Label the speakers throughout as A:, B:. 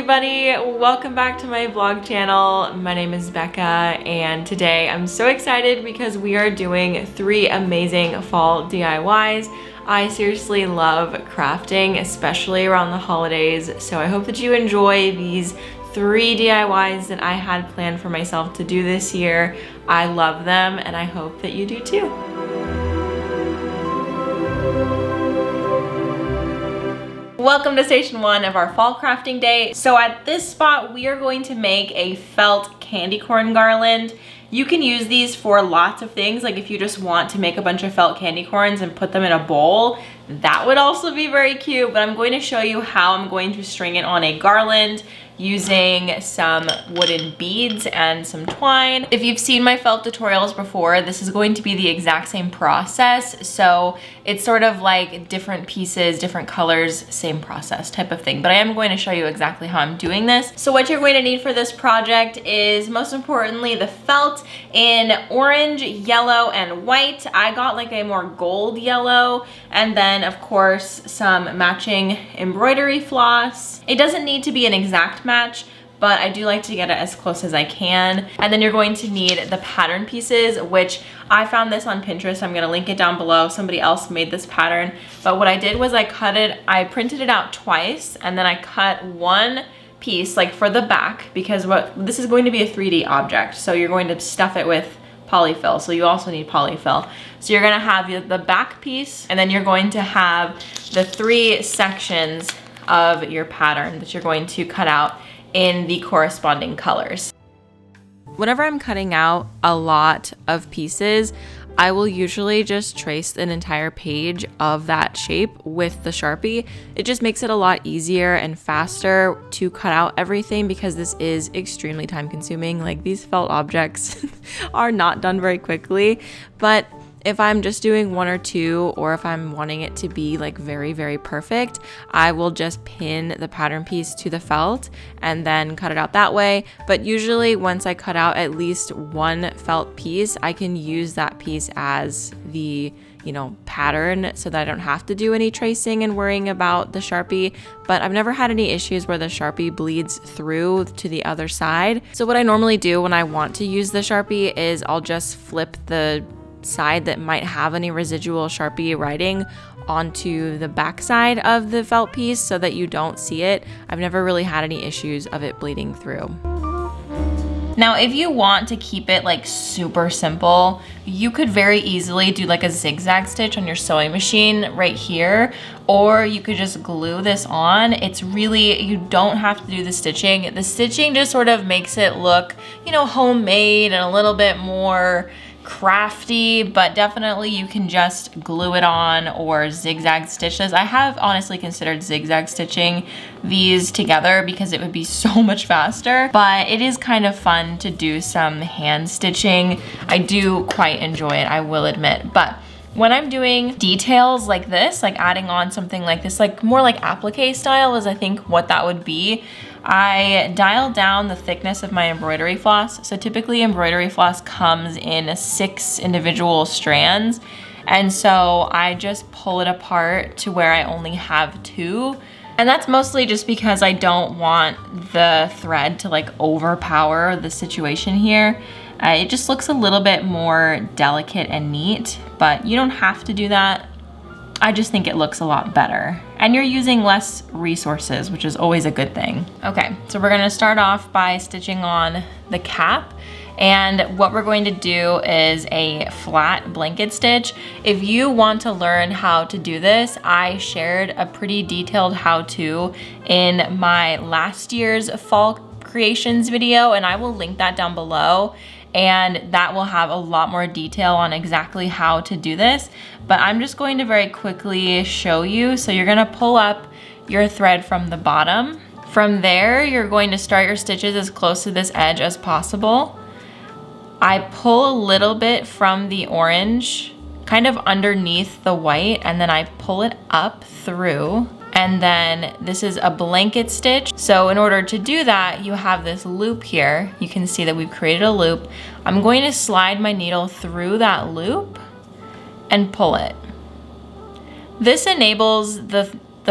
A: everybody, welcome back to my vlog channel. My name is Becca and today I'm so excited because we are doing 3 amazing fall DIYs. I seriously love crafting, especially around the holidays, so I hope that you enjoy these 3 DIYs that I had planned for myself to do this year. I love them and I hope that you do too. Welcome to station 1 of our fall crafting day. So at this spot, we are going to make a felt candy corn garland. You can use these for lots of things. Like if you just want to make a bunch of felt candy corns and put them in a bowl, that would also be very cute. But I'm going to show you how I'm going to string it on a garland using some wooden beads and some twine. If you've seen my felt tutorials before, this is going to be the exact same process. So it's sort of like different pieces, different colors, same process type of thing. But I am going to show you exactly how I'm doing this. So what you're going to need for this project is, most importantly, the felt in orange, yellow, and white. I got like a more gold yellow, and then of course some matching embroidery floss. It doesn't need to be an exact match, but I do like to get it as close as I can. And then you're going to need the pattern pieces, which I found this on Pinterest. I'm gonna link it down below. Somebody else made this pattern, but what I did was I printed it out twice, and then I cut one piece like for the back, because this is going to be a 3D object, so you're going to stuff it with polyfill, so you also need polyfill. So you're gonna have the back piece, and then you're going to have the 3 sections of your pattern that you're going to cut out in the corresponding colors. Whenever I'm cutting out a lot of pieces, I will usually just trace an entire page of that shape with the Sharpie. It just makes it a lot easier and faster to cut out everything, because this is extremely time consuming. Like, these felt objects are not done very quickly, but if I'm just doing 1 or 2, or if I'm wanting it to be like very, very perfect, I will just pin the pattern piece to the felt and then cut it out that way. But usually once I cut out at least 1 felt piece, I can use that piece as the, pattern, so that I don't have to do any tracing and worrying about the Sharpie. But I've never had any issues where the Sharpie bleeds through to the other side. So what I normally do when I want to use the Sharpie is I'll just flip the side that might have any residual Sharpie writing onto the back side of the felt piece so that you don't see it. I've never really had any issues of it bleeding through. Now, if you want to keep it like super simple, you could very easily do like a zigzag stitch on your sewing machine right here, or you could just glue this on. It's really, you don't have to do the stitching. The stitching just sort of makes it look, homemade and a little bit more crafty, but definitely you can just glue it on or zigzag stitch this. I have honestly considered zigzag stitching these together because it would be so much faster, but it is kind of fun to do some hand stitching. I do quite enjoy it, I will admit. But when I'm doing details like this, like adding on something like this, like more like applique style is I think what that would be, I dialed down the thickness of my embroidery floss. So typically embroidery floss comes in 6 individual strands. And so I just pull it apart to where I only have 2. And that's mostly just because I don't want the thread to like overpower the situation here. It just looks a little bit more delicate and neat, but you don't have to do that. I just think it looks a lot better. And you're using less resources, which is always a good thing. Okay, so we're gonna start off by stitching on the cap. And what we're going to do is a flat blanket stitch. If you want to learn how to do this, I shared a pretty detailed how-to in my last year's fall creations video, and I will link that down below. And that will have a lot more detail on exactly how to do this. But I'm just going to very quickly show you. So you're gonna pull up your thread from the bottom. From there, you're going to start your stitches as close to this edge as possible. I pull a little bit from the orange, kind of underneath the white, and then I pull it up through. And then this is a blanket stitch. So in order to do that, you have this loop here. You can see that we've created a loop. I'm going to slide my needle through that loop and pull it. This enables the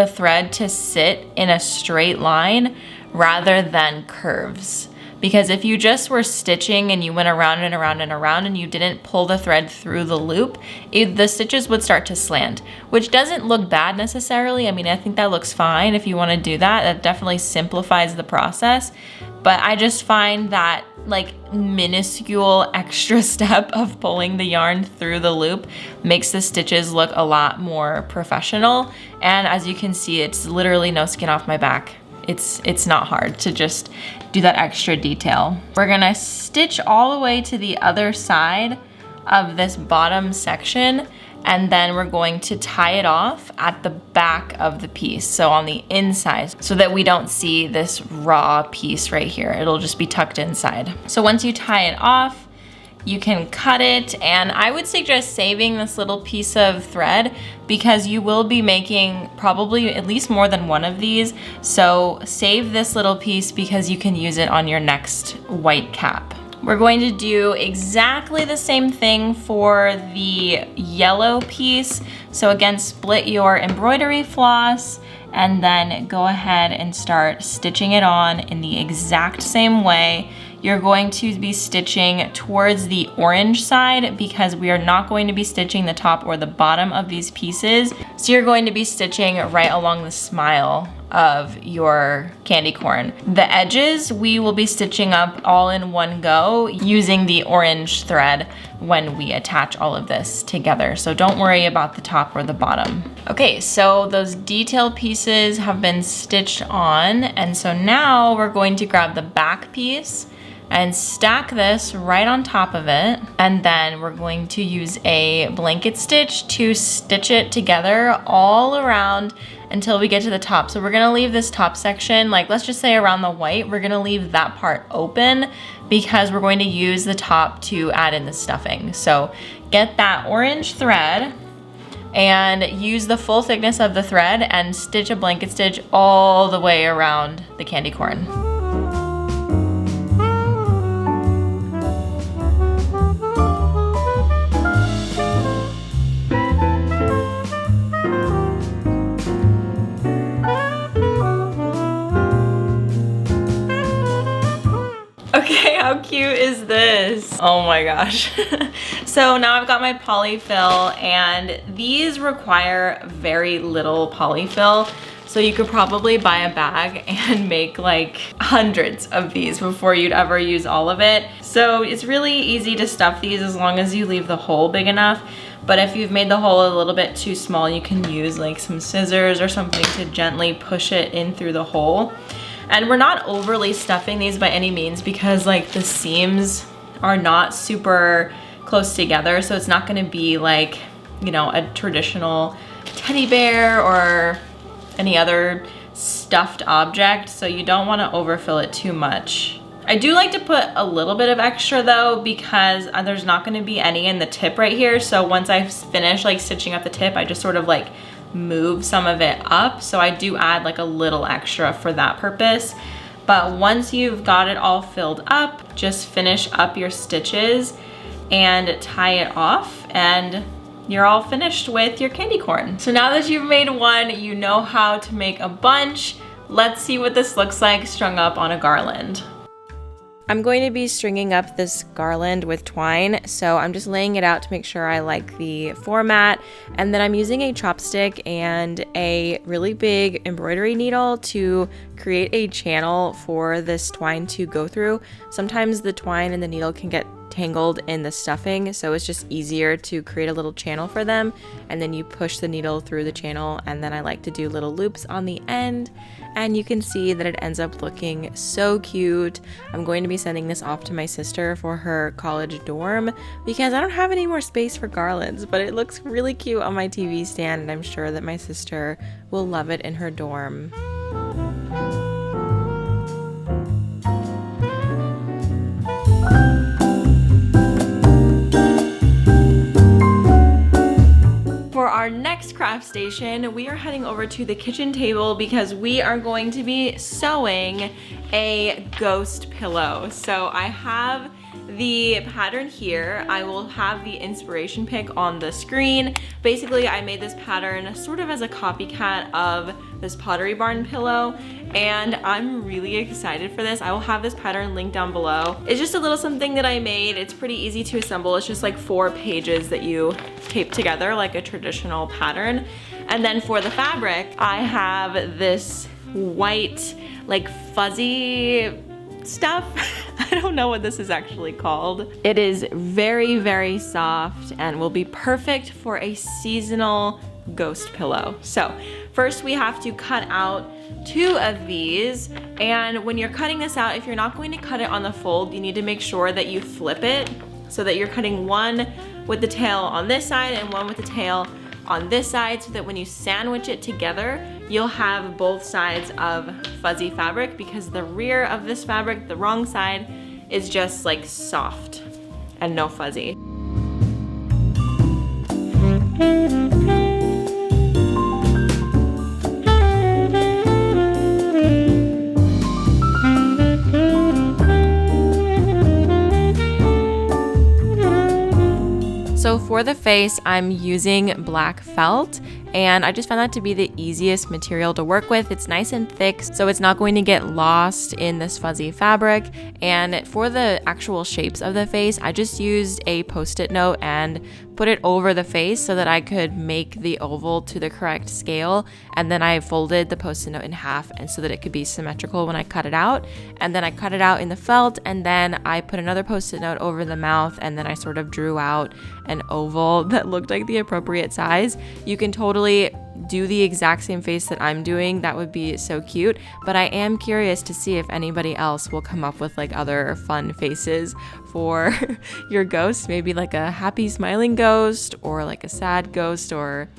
A: thread to sit in a straight line rather than curves. Because if you just were stitching and you went around and around and around and you didn't pull the thread through the loop, the stitches would start to slant, which doesn't look bad necessarily. I mean, I think that looks fine if you want to do that. That definitely simplifies the process. But I just find that like minuscule extra step of pulling the yarn through the loop makes the stitches look a lot more professional. And as you can see, it's literally no skin off my back. It's not hard to just do that extra detail. We're gonna stitch all the way to the other side of this bottom section, and then we're going to tie it off at the back of the piece, so on the inside, so that we don't see this raw piece right here. It'll just be tucked inside. So once you tie it off, you can cut it, and I would suggest saving this little piece of thread because you will be making probably at least more than one of these. So save this little piece because you can use it on your next white cap. We're going to do exactly the same thing for the yellow piece. So again, split your embroidery floss and then go ahead and start stitching it on in the exact same way. You're going to be stitching towards the orange side because we are not going to be stitching the top or the bottom of these pieces. So you're going to be stitching right along the smile of your candy corn. The edges, we will be stitching up all in one go using the orange thread when we attach all of this together. So don't worry about the top or the bottom. Okay, so those detail pieces have been stitched on. And so now we're going to grab the back piece and stack this right on top of it. And then we're going to use a blanket stitch to stitch it together all around until we get to the top. So we're gonna leave this top section, like let's just say around the white, we're gonna leave that part open because we're going to use the top to add in the stuffing. So get that orange thread and use the full thickness of the thread and stitch a blanket stitch all the way around the candy corn. Okay, how cute is this? Oh my gosh. So now I've got my polyfill, and these require very little polyfill. So you could probably buy a bag and make like hundreds of these before you'd ever use all of it. So it's really easy to stuff these as long as you leave the hole big enough. But if you've made the hole a little bit too small, you can use like some scissors or something to gently push it in through the hole. And we're not overly stuffing these by any means because like the seams are not super close together. So it's not gonna be like, you know, a traditional teddy bear or any other stuffed object. So you don't wanna overfill it too much. I do like to put a little bit of extra though because there's not gonna be any in the tip right here. So once I finish like stitching up the tip, I just sort of like move some of it up. So I do add like a little extra for that purpose. But once you've got it all filled up, just finish up your stitches and tie it off, and you're all finished with your candy corn. So now that you've made one, you know how to make a bunch. Let's see what this looks like strung up on a garland. I'm going to be stringing up this garland with twine, so I'm just laying it out to make sure I like the format, and then I'm using a chopstick and a really big embroidery needle to create a channel for this twine to go through. Sometimes the twine and the needle can get tangled in the stuffing, so it's just easier to create a little channel for them, and then you push the needle through the channel, and then I like to do little loops on the end, and you can see that it ends up looking so cute. I'm going to be sending this off to my sister for her college dorm because I don't have any more space for garlands, but it looks really cute on my TV stand, and I'm sure that my sister will love it in her dorm. For our next craft station, we are heading over to the kitchen table because we are going to be sewing a ghost pillow. So I have the pattern here. I will have the inspiration pic on the screen. Basically, I made this pattern sort of as a copycat of this Pottery Barn pillow, and I'm really excited for this. I will have this pattern linked down below. It's just a little something that I made. It's pretty easy to assemble. It's just like 4 pages that you tape together like a traditional pattern. And then for the fabric, I have this white, like fuzzy stuff. I don't know what this is actually called. It is very, very soft and will be perfect for a seasonal ghost pillow. So first we have to cut out 2 of these, and when you're cutting this out, if you're not going to cut it on the fold, you need to make sure that you flip it so that you're cutting one with the tail on this side and one with the tail on this side, so that when you sandwich it together, you'll have both sides of fuzzy fabric, because the rear of this fabric, the wrong side, is just like soft and no fuzzy. So for the face, I'm using black felt, and I just found that to be the easiest material to work with. It's nice and thick, so it's not going to get lost in this fuzzy fabric. And for the actual shapes of the face, I just used a post-it note and put it over the face so that I could make the oval to the correct scale. And then I folded the post-it note in half, and so that it could be symmetrical when I cut it out. And then I cut it out in the felt, and then I put another post-it note over the mouth, and then I sort of drew out an oval that looked like the appropriate size. You can totally do the exact same face that I'm doing. That would be so cute, but I am curious to see if anybody else will come up with like other fun faces for your ghost, maybe like a happy smiling ghost, or like a sad ghost, or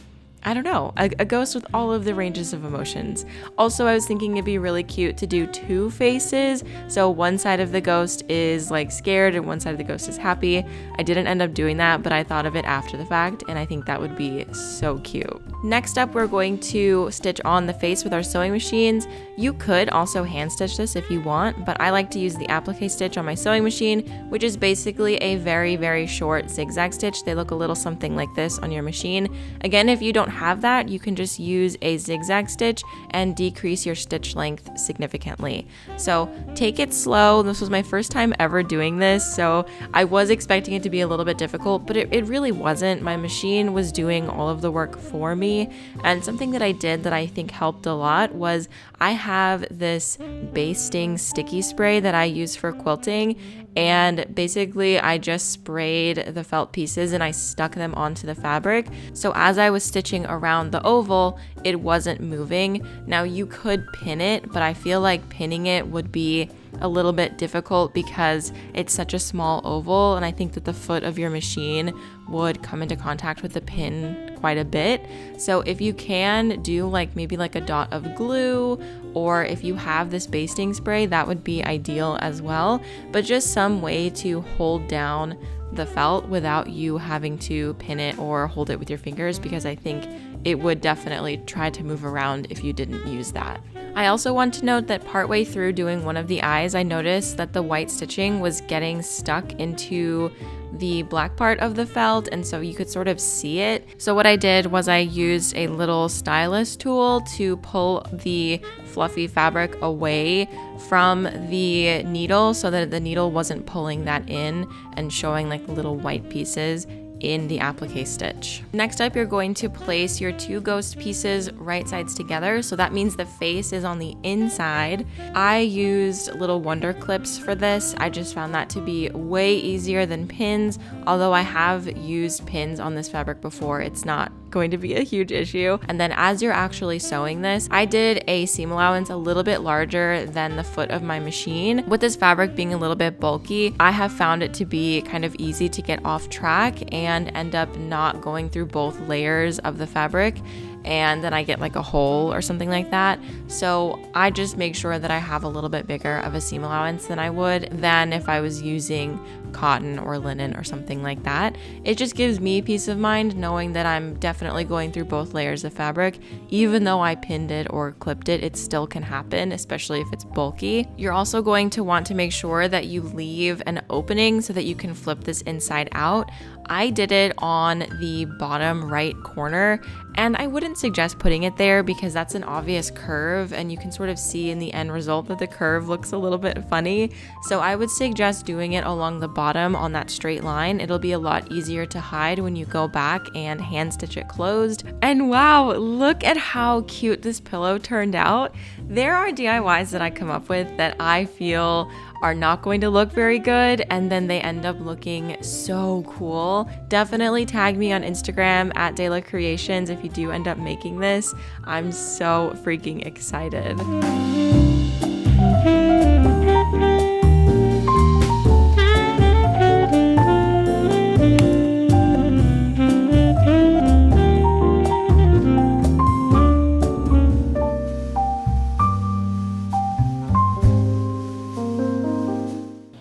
A: I don't know, a ghost with all of the ranges of emotions. Also, I was thinking it'd be really cute to do 2 faces. So one side of the ghost is like scared and one side of the ghost is happy. I didn't end up doing that, but I thought of it after the fact, and I think that would be so cute. Next up, we're going to stitch on the face with our sewing machines. You could also hand stitch this if you want, but I like to use the applique stitch on my sewing machine, which is basically a very, very short zigzag stitch. They look a little something like this on your machine. Again, if you don't have that, you can just use a zigzag stitch and decrease your stitch length significantly. So take it slow. This was my first time ever doing this, so I was expecting it to be a little bit difficult, but it really wasn't. My machine was doing all of the work for me, and something that I did that I think helped a lot was I have this basting sticky spray that I use for quilting, and basically I just sprayed the felt pieces and I stuck them onto the fabric. So as I was stitching around the oval, it wasn't moving. Now you could pin it, but I feel like pinning it would be a little bit difficult because it's such a small oval, and I think that the foot of your machine would come into contact with the pin quite a bit. So if you can do like maybe like a dot of glue, or if you have this basting spray, that would be ideal as well, but just some way to hold down the felt without you having to pin it or hold it with your fingers, because I think it would definitely try to move around if you didn't use that. I also want to note that partway through doing one of the eyes, I noticed that the white stitching was getting stuck into the black part of the felt, and so you could sort of see it. So what I did was I used a little stylus tool to pull the fluffy fabric away from the needle so that the needle wasn't pulling that in and showing like little white pieces in the applique stitch. Next up, you're going to place your 2 ghost pieces right sides together. So that means the face is on the inside. I used little wonder clips for this. I just found that to be way easier than pins. Although I have used pins on this fabric before, it's not going to be a huge issue. And then as you're actually sewing this, I did a seam allowance a little bit larger than the foot of my machine. With this fabric being a little bit bulky, I have found it to be kind of easy to get off track and end up not going through both layers of the fabric. and then I get like a hole or something like that. So I just make sure that I have a little bit bigger of a seam allowance than I would than if I was using cotton or linen or something like that. It just gives me peace of mind knowing that I'm definitely going through both layers of fabric. Even though I pinned it or clipped it, it still can happen, especially if it's bulky. You're also going to want to make sure that you leave an opening so that you can flip this inside out. I did it on the bottom right corner, and I wouldn't suggest putting it there because that's an obvious curve and you can sort of see in the end result that the curve looks a little bit funny. So I would suggest doing it along the bottom on that straight line. It'll be a lot easier to hide when you go back and hand stitch it closed. And wow, look at how cute this pillow turned out. There are DIYs that I come up with that I feel are not going to look very good, and then they end up looking so cool. Definitely tag me on Instagram at Dela Creations if you do end up making this. I'm so freaking excited.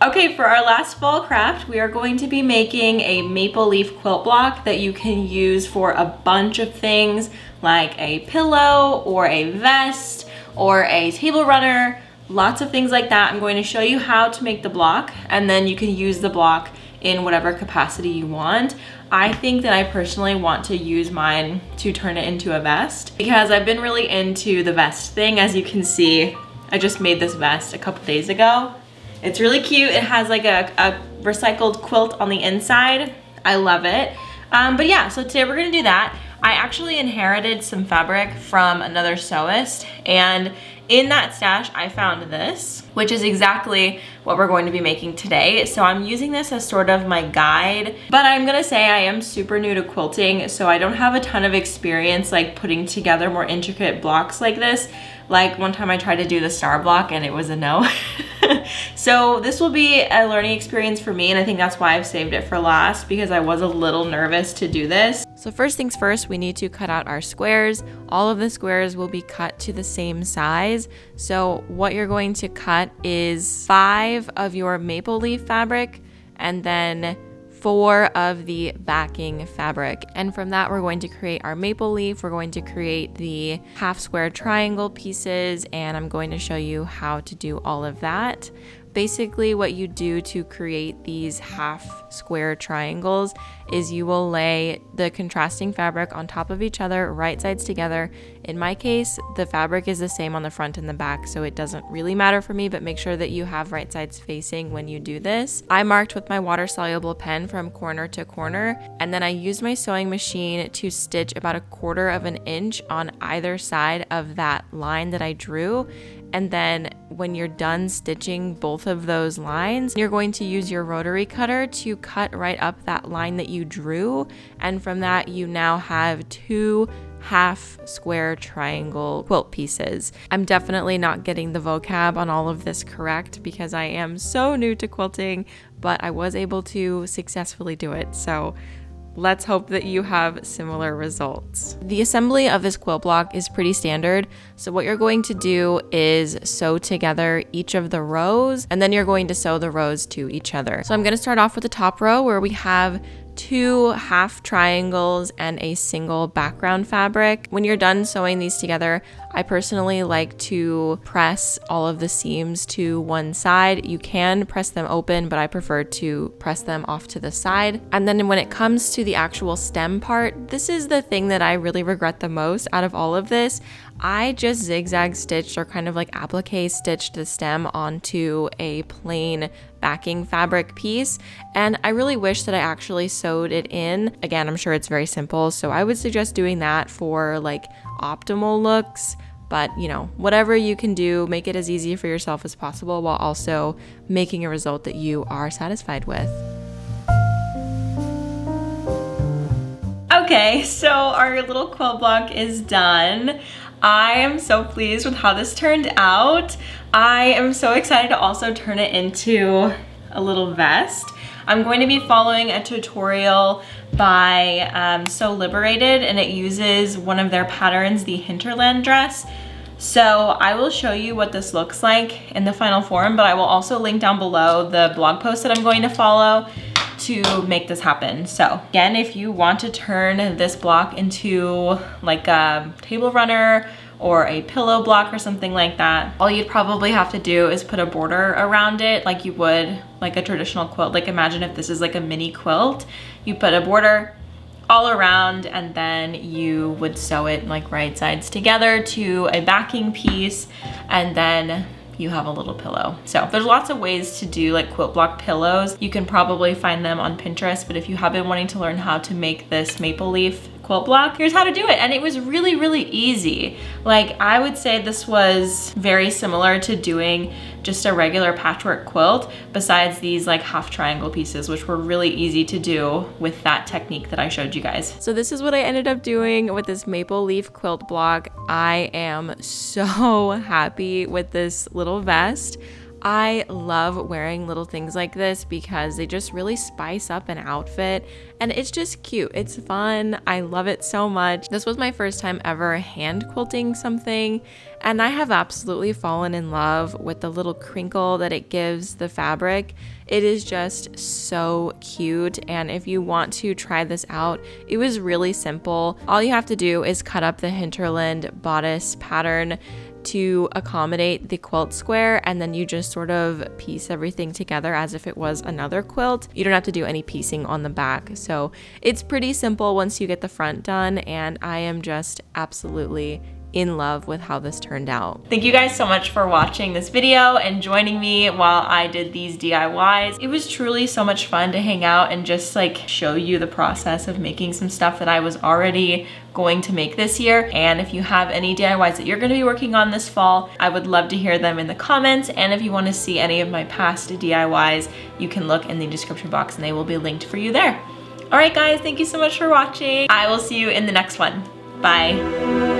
A: Okay, for our last fall craft, we are going to be making a maple leaf quilt block that you can use for a bunch of things like a pillow or a vest or a table runner, lots of things like that. I'm going to show you how to make the block, and then you can use the block in whatever capacity you want. I think that I personally want to use mine to turn it into a vest because I've been really into the vest thing. As you can see, I just made this vest a couple days ago. It's really cute. It has like a recycled quilt on the inside. I love it. But yeah, so today we're gonna do that. I actually inherited some fabric from another sewist, and in that stash I found this, which is exactly what we're going to be making today. So I'm using this as sort of my guide, but I'm gonna say I am super new to quilting, so I don't have a ton of experience like putting together more intricate blocks like this. Like one time I tried to do the star block and it was a no. So this will be a learning experience for me, and I think that's why I've saved it for last, because I was a little nervous to do this. So first things first, we need to cut out our squares. All of the squares will be cut to the same size. So what you're going to cut is 5 of your maple leaf fabric and then 4 of the backing fabric. And from that, we're going to create our maple leaf. We're going to create the half square triangle pieces, and I'm going to show you how to do all of that. Basically, what you do to create these half square triangles is you will lay the contrasting fabric on top of each other, right sides together. In my case, the fabric is the same on the front and the back, so it doesn't really matter for me, but make sure that you have right sides facing when you do this. I marked with my water-soluble pen from corner to corner, and then I used my sewing machine to stitch about 1/4 of an inch on either side of that line that I drew. And then when you're done stitching both of those lines, you're going to use your rotary cutter to cut right up that line that you drew. And from that, you now have 2 half square triangle quilt pieces. I'm definitely not getting the vocab on all of this correct because I am so new to quilting, but I was able to successfully do it. So let's hope that you have similar results. The assembly of this quilt block is pretty standard. So what you're going to do is sew together each of the rows, and then you're going to sew the rows to each other. So I'm going to start off with the top row where we have 2 half triangles and a single background fabric. When you're done sewing these together, I personally like to press all of the seams to one side. You can press them open, but I prefer to press them off to the side. And then when it comes to the actual stem part, this is the thing that I really regret the most out of all of this. I just zigzag stitched or kind of like applique stitched the stem onto a plain backing fabric piece, and I really wish that I actually sewed it in. Again, I'm sure it's very simple, so I would suggest doing that for like optimal looks, but you know, whatever you can do, make it as easy for yourself as possible while also making a result that you are satisfied with. Okay, so our little quilt block is done. I am so pleased with how this turned out. I am so excited to also turn it into a little vest. I'm going to be following a tutorial by So Liberated, and it uses one of their patterns, the Hinterland dress. So I will show you what this looks like in the final form, but I will also link down below the blog post that I'm going to follow to make this happen. So again, if you want to turn this block into like a table runner or a pillow block or something like that, all you'd probably have to do is put a border around it like you would like a traditional quilt. Like imagine if this is like a mini quilt, you put a border all around and then you would sew it like right sides together to a backing piece, and then you have a little pillow. So there's lots of ways to do like quilt block pillows. You can probably find them on Pinterest, but if you have been wanting to learn how to make this maple leaf quilt block, here's how to do it. And it was really, really easy. Like I would say this was very similar to doing just a regular patchwork quilt, besides these like half triangle pieces, which were really easy to do with that technique that I showed you guys. So this is what I ended up doing with this maple leaf quilt block. I am so happy with this little vest. I love wearing little things like this because they just really spice up an outfit, and it's just cute. It's fun. I love it so much. This was my first time ever hand quilting something, and I have absolutely fallen in love with the little crinkle that it gives the fabric. It is just so cute, and if you want to try this out, it was really simple. All you have to do is cut up the Hinterland bodice pattern to accommodate the quilt square, and then you just sort of piece everything together as if it was another quilt. You don't have to do any piecing on the back, so it's pretty simple once you get the front done, and I am just absolutely in love with how this turned out. Thank you guys so much for watching this video and joining me while I did these DIYs. It was truly so much fun to hang out and just like show you the process of making some stuff that I was already going to make this year. And if you have any DIYs that you're going to be working on this fall, I would love to hear them in the comments. And if you want to see any of my past DIYs, you can look in the description box and they will be linked for you there. All right guys, thank you so much for watching. I will see you in the next one. Bye.